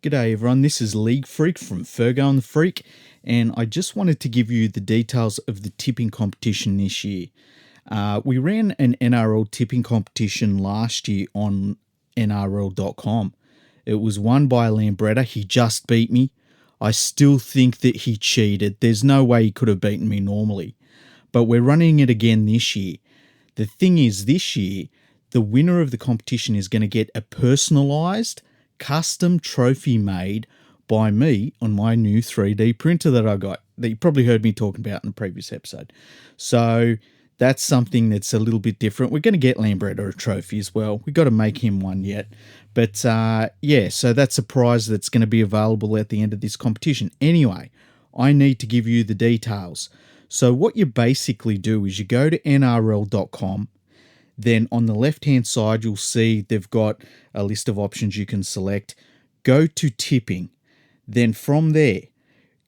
G'day everyone, this is LeagueFreak from Fergo and the Freak, and I just wanted to give you the details of the tipping competition this year. We ran an NRL tipping competition last year on NRL.com. It was won by a Lambretta. He just beat me. I still think that he cheated. There's no way he could have beaten me normally. But we're running it again this year. The thing is, this year, the winner of the competition is going to get a personalised custom trophy made by me on my new 3D printer that I got, that you probably heard me talking about in the previous episode. So that's something that's a little bit different. We're going to get Lambretta a trophy as well. We've got to make him one yet. But yeah, so that's a prize that's going to be available at the end of this competition. Anyway, I need to give you the details. So what you basically do is you go to NRL.com. Then on the left-hand side, you'll see they've got a list of options you can select. Go to Tippiing. Then from there,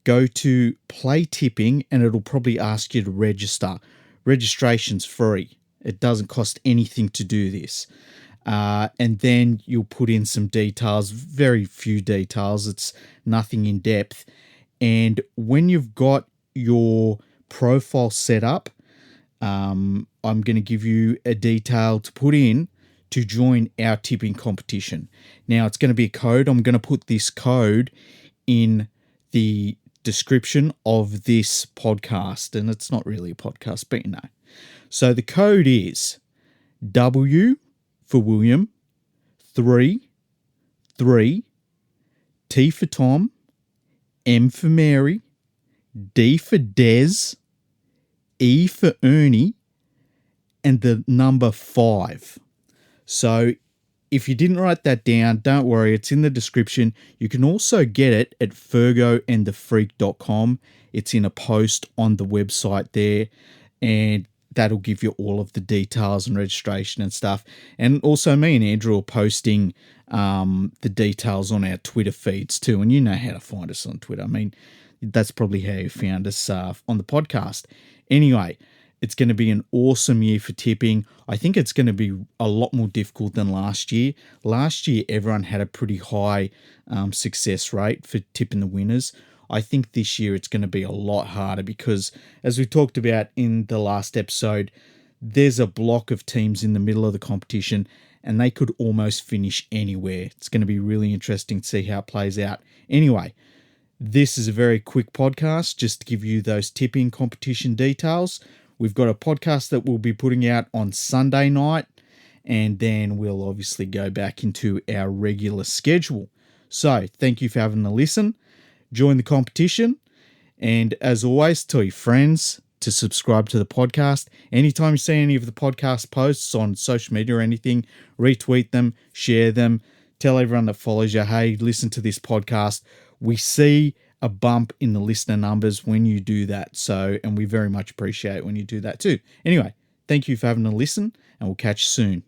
go to Play Tippiing, and it'll probably ask you to register. Registration's free. It doesn't cost anything to do this. And then you'll put in some details, very few details. It's nothing in depth. And when you've got your profile set up, I'm going to give you a detail to put in to join our tipping competition. Now, it's going to be a code. I'm going to put this code in the description of this podcast, and it's not really a podcast, but you know. So the code is W for William, 3, T for Tom, M for Mary, D for Des, E for Ernie, and the number 5. So if you didn't write that down, don't worry, it's in the description. You can also get it at fergoandthefreak.com. It's in a post on the website there, and that'll give you all of the details and registration and stuff. And also me and Andrew are posting the details on our Twitter feeds too, and you know how to find us on Twitter. I mean, that's probably how you found us on the podcast. Anyway, it's going to be an awesome year for tipping. I think it's going to be a lot more difficult than last year. Last year, everyone had a pretty high success rate for tipping the winners. I think this year it's going to be a lot harder because, as we talked about in the last episode, there's a block of teams in the middle of the competition and they could almost finish anywhere. It's going to be really interesting to see how it plays out. Anyway, this is a very quick podcast just to give you those tipping competition details. We've got a podcast that we'll be putting out on Sunday night, and then we'll obviously go back into our regular schedule. So thank you for having a listen. Join the competition, and as always, tell your friends to subscribe to the podcast. Anytime you see any of the podcast posts on social media or anything, retweet them, share them, tell everyone that follows you, hey, listen to this podcast. We see a bump in the listener numbers when you do that. So, and we very much appreciate it when you do that too. Anyway, thank you for having a listen, and we'll catch you soon.